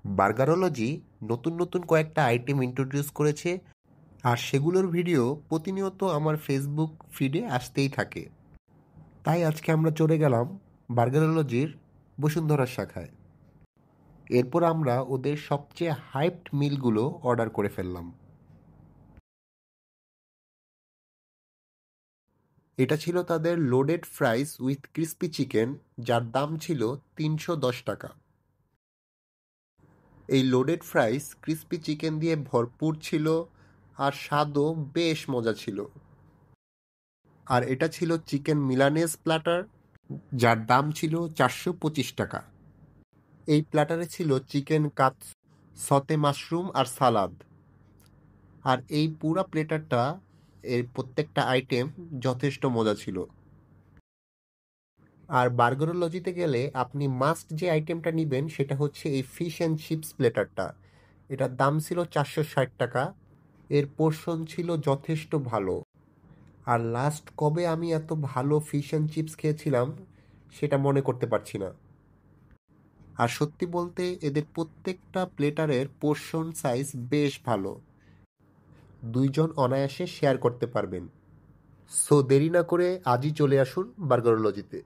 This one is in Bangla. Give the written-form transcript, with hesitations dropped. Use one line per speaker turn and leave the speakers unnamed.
বার্গারোলজি নতুন নতুন কয়েকটা আইটেম ইন্ট্রোডিউস করেছে, আর সেগুলোর ভিডিও প্রতিনিয়ত আমার ফেসবুক ফিডে আসতেই থাকে। তাই আজকে আমরা চলে গেলাম বার্গারোলজির বসুন্ধরা শাখায়। এরপর আমরা ওদের সবচেয়ে হাইপড মিলগুলো অর্ডার করে ফেললাম। এটা ছিল তাদের loaded fries with crispy chicken, যার দাম ছিল ৩১০ টাকা। এই লোডেড ফ্রাইস ক্রিস্পি চিকেন দিয়ে ভরপুর ছিল, আর স্বাদও বেশ মজা ছিল। আর এটা ছিল চিকেন মিলানেস প্ল্যাটার, যার দাম ছিল ৪২৫ টাকা। এই প্ল্যাটারে ছিল চিকেন কাত, সতে মাশরুম আর সালাদ। আর এই পুরা প্লেটারটা, এর প্রত্যেকটা আইটেম যথেষ্ট মজা ছিল। আর বার্গারোলজিতে গেলে আপনি মাস্ট যে আইটেমটা নেবেন সেটা হচ্ছে এই ফিশ অ্যান্ড চিপস প্লেটারটা। এটার দাম ছিল ৪৬০ টাকা। এর পোর্শন ছিল যথেষ্ট ভালো। আর লাস্ট কবে আমি এত ভালো ফিশ অ্যান্ড চিপস খেয়েছিলাম সেটা মনে করতে পারছি না। আর সত্যি বলতে এদের প্রত্যেকটা প্লেটারের পোর্শন সাইজ বেশ ভালো, দুইজন অনায়াসে শেয়ার করতে পারবেন। সো দেরি না করে আজই চলে আসুন বার্গারোলজিতে।